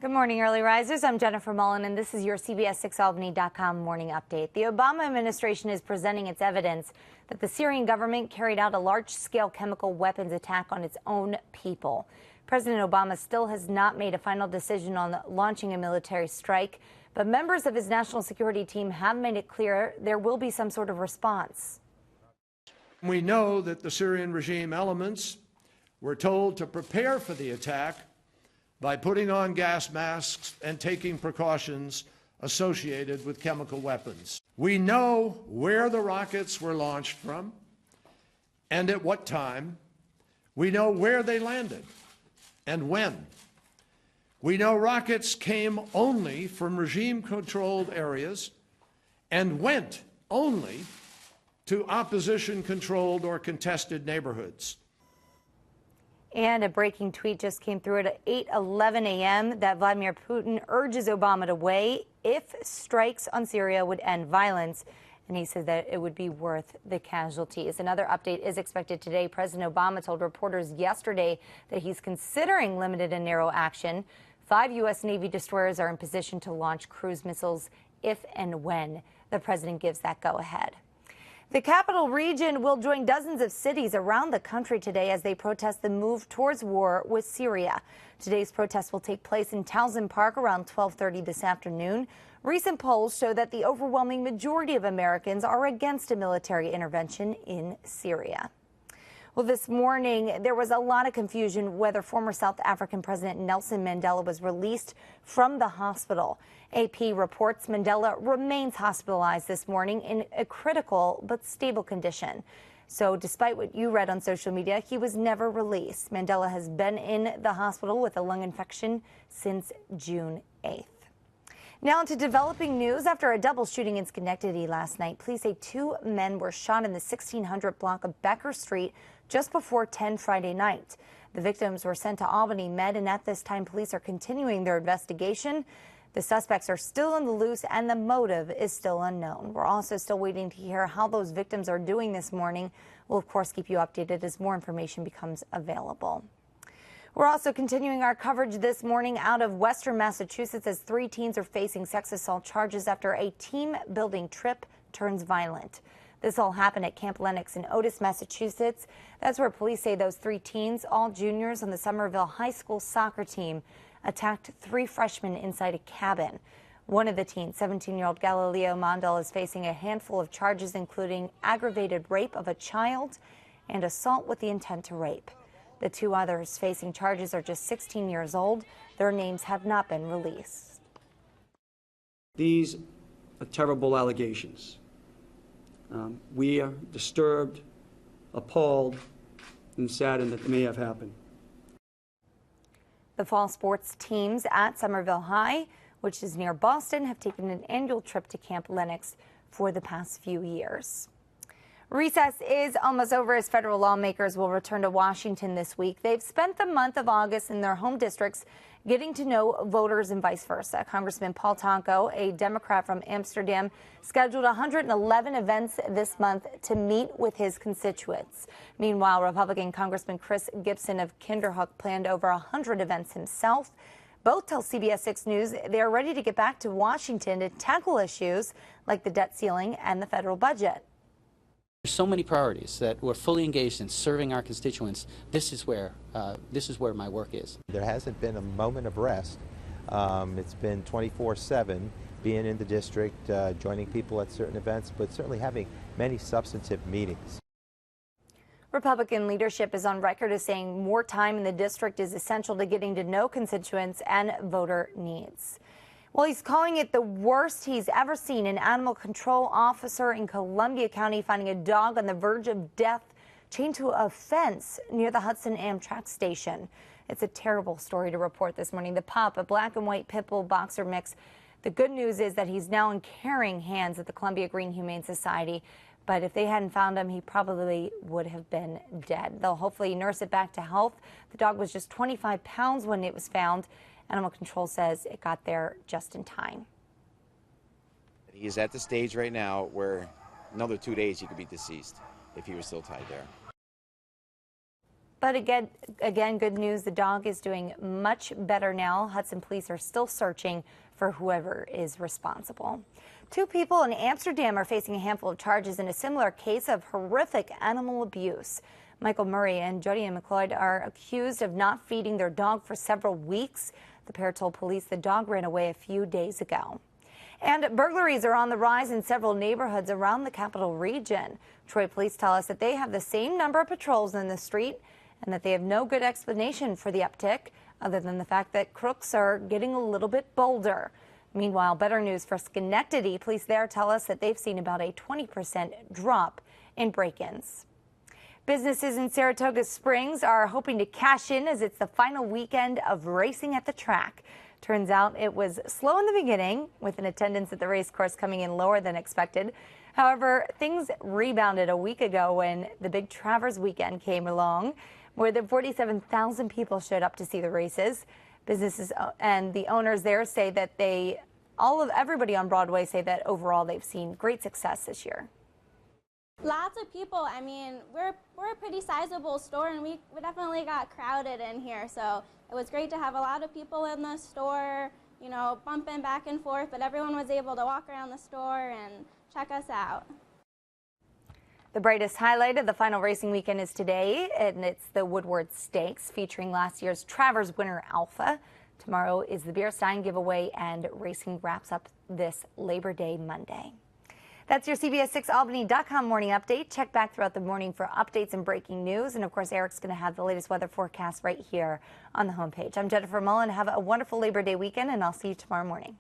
Good morning, early risers. I'm Jennifer Mullen, and this is your CBS6Albany.com morning update. The Obama administration is presenting its evidence that the Syrian government carried out a large-scale chemical weapons attack on its own people. President Obama still has not made a final decision on launching a military strike, but members of his national security team have made it clear there will be some sort of response. We know that the Syrian regime elements were told to prepare for the attack by putting on gas masks and taking precautions associated with chemical weapons. We know where the rockets were launched from and at what time. We know where they landed and when. We know rockets came only from regime-controlled areas and went only to opposition-controlled or contested neighborhoods. And a breaking tweet just came through at 8:11 a.m. that Vladimir Putin urges Obama to weigh if strikes on Syria would end violence. And he said that it would be worth the casualties. Another update is expected today. President Obama told reporters yesterday that he's considering limited and narrow action. 5 U.S. Navy destroyers are in position to launch cruise missiles if and when the president gives that go-ahead. The capital region will join dozens of cities around the country today as they protest the move towards war with Syria. Today's protest will take place in Towson Park around 12:30 this afternoon. Recent polls show that the overwhelming majority of Americans are against a military intervention in Syria. Well, this morning, there was a lot of confusion whether former South African President Nelson Mandela was released from the hospital. AP reports Mandela remains hospitalized this morning in a critical but stable condition. So despite what you read on social media, he was never released. Mandela has been in the hospital with a lung infection since June 8th. Now into developing news. After a double shooting in Schenectady last night, police say 2 men were shot in the 1600 block of Becker Street just before 10 Friday night. The victims were sent to Albany Med, and at this time, police are continuing their investigation. The suspects are still on the loose, and the motive is still unknown. We're also still waiting to hear how those victims are doing this morning. We'll, of course, keep you updated as more information becomes available. We're also continuing our coverage this morning out of Western Massachusetts as 3 teens are facing sex assault charges after a team-building trip turns violent. This all happened at Camp Lenox in Otis, Massachusetts. That's where police say those 3 teens, all juniors on the Somerville High School soccer team, attacked 3 freshmen inside a cabin. One of the teens, 17-year-old Galileo Mondal, is facing a handful of charges, including aggravated rape of a child and assault with the intent to rape. The 2 others facing charges are just 16 years old. Their names have not been released. These are terrible allegations. We are disturbed, appalled, and saddened that they may have happened. The fall sports teams at Somerville High, which is near Boston, have taken an annual trip to Camp Lenox for the past few years. Recess is almost over as federal lawmakers will return to Washington this week. They've spent the month of August in their home districts getting to know voters and vice versa. Congressman Paul Tonko, a Democrat from Amsterdam, scheduled 111 events this month to meet with his constituents. Meanwhile, Republican Congressman Chris Gibson of Kinderhook planned over 100 events himself. Both tell CBS 6 News they are ready to get back to Washington to tackle issues like the debt ceiling and the federal budget. There's so many priorities that we're fully engaged in serving our constituents. This is where my work is. There hasn't been a moment of rest. It's been 24/7, being in the district, joining people at certain events, but certainly having many substantive meetings. Republican leadership is on record as saying more time in the district is essential to getting to know constituents and voter needs. Well, he's calling it the worst he's ever seen. An animal control officer in Columbia County finding a dog on the verge of death chained to a fence near the Hudson Amtrak station. It's a terrible story to report this morning. The pup, a black and white pit bull boxer mix. The good news is that he's now in caring hands at the Columbia Green Humane Society. But if they hadn't found him, he probably would have been dead. They'll hopefully nurse it back to health. The dog was just 25 pounds when it was found. Animal Control says it got there just in time. He's at the stage right now where another 2 days he could be deceased if he was still tied there. But again, good news. The dog is doing much better now. Hudson police are still searching for whoever is responsible. 2 people in Amsterdam are facing a handful of charges in a similar case of horrific animal abuse. Michael Murray and Jody McLeod are accused of not feeding their dog for several weeks. The pair told police the dog ran away a few days ago. And burglaries are on the rise in several neighborhoods around the capital region. Troy police tell us that they have the same number of patrols in the street and that they have no good explanation for the uptick other than the fact that crooks are getting a little bit bolder. Meanwhile, better news for Schenectady. Police there tell us that they've seen about a 20% drop in break-ins. Businesses in Saratoga Springs are hoping to cash in as it's the final weekend of racing at the track. Turns out it was slow in the beginning, with an attendance at the race course coming in lower than expected. However, things rebounded a week ago when the big Travers weekend came along. More than 47,000 people showed up to see the races. Businesses and the owners there say that everybody on Broadway say that overall they've seen great success this year. Lots of people. I mean, we're a pretty sizable store, and we definitely got crowded in here. So it was great to have a lot of people in the store, you know, bumping back and forth. But everyone was able to walk around the store and check us out. The brightest highlight of the final racing weekend is today, and it's the Woodward Stakes featuring last year's Travers winner Alpha. Tomorrow is the Beer Stein giveaway, and racing wraps up this Labor Day Monday. That's your CBS6Albany.com morning update. Check back throughout the morning for updates and breaking news. And of course, Eric's going to have the latest weather forecast right here on the homepage. I'm Jennifer Mullen. Have a wonderful Labor Day weekend, and I'll see you tomorrow morning.